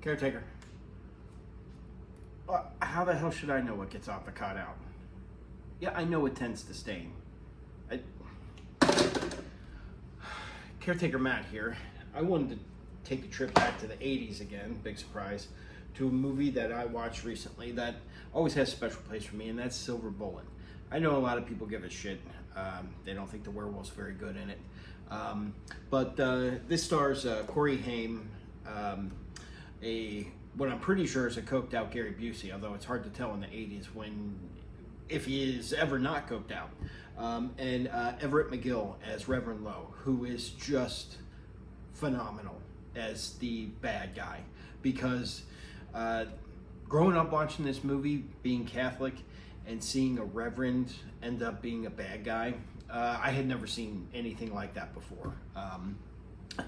Caretaker. How the hell should I know what gets off the cutout? Yeah, I know it tends to stain. Caretaker Matt here. I wanted to take a trip back to the 80s again, big surprise, to a movie that I watched recently that always has a special place for me, and that's Silver Bullet. I know a lot of people give it shit. They don't think the werewolf's very good in it. But this stars Corey Haim, what I'm pretty sure is a coked out Gary Busey, although it's hard to tell in the 80s if he is ever not coked out. And Everett McGill as Reverend Lowe, who is just phenomenal as the bad guy. Because growing up watching this movie, being Catholic, and seeing a reverend end up being a bad guy, I had never seen anything like that before.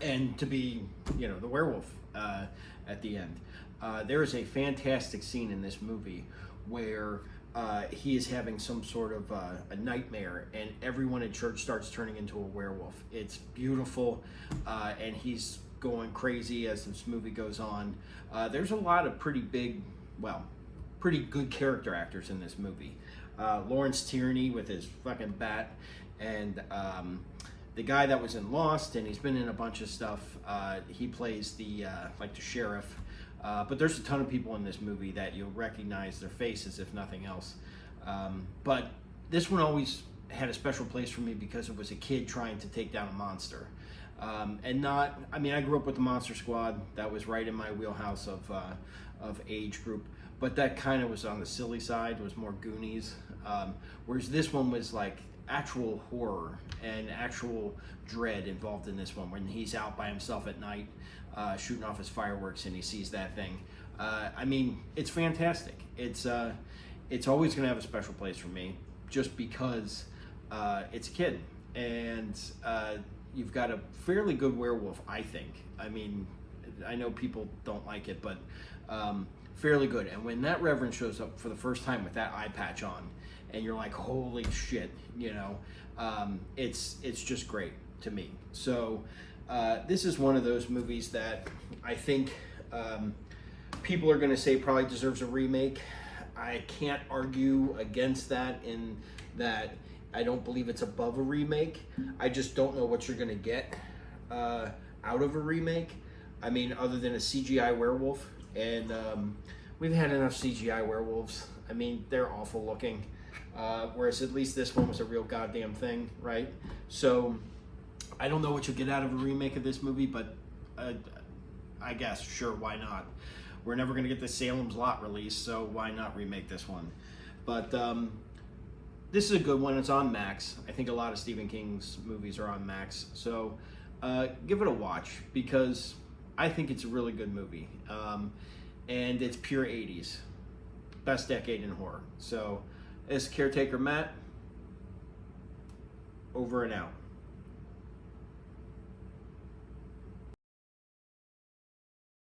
And to be, the werewolf at the end. There is a fantastic scene in this movie where he is having some sort of a nightmare, and everyone in church starts turning into a werewolf. It's beautiful, and he's going crazy as this movie goes on. There's a lot of pretty good character actors in this movie. Lawrence Tierney with his fucking bat, and the guy that was in Lost, and he's been in a bunch of stuff. He plays the sheriff. But there's a ton of people in this movie that you'll recognize their faces, if nothing else. But this one always had a special place for me because it was a kid trying to take down a monster. I grew up with the Monster Squad. That was right in my wheelhouse of age group. But that kind of was on the silly side. It was more Goonies. Whereas this one was like actual horror and actual dread involved in this one, when he's out by himself at night shooting off his fireworks and he sees that thing. It's fantastic. It's always going to have a special place for me just because it's a kid, and you've got a fairly good werewolf, I think. I know people don't like it, but fairly good. And when that reverend shows up for the first time with that eye patch on, and you're like, holy shit, it's just great to me. So this is one of those movies that I think people are going to say probably deserves a remake. I can't argue against that, in that I don't believe it's above a remake. I just don't know what you're going to get out of a remake. Other than a CGI werewolf, and we've had enough CGI werewolves. They're awful looking. Whereas at least this one was a real goddamn thing, right? So I don't know what you'll get out of a remake of this movie, but I guess, sure, why not? We're never going to get the Salem's Lot release, so why not remake this one? But this is a good one. It's on Max. I think a lot of Stephen King's movies are on Max. So give it a watch, because I think it's a really good movie. And it's pure 80s. Best decade in horror. So, as Caretaker Matt, over and out.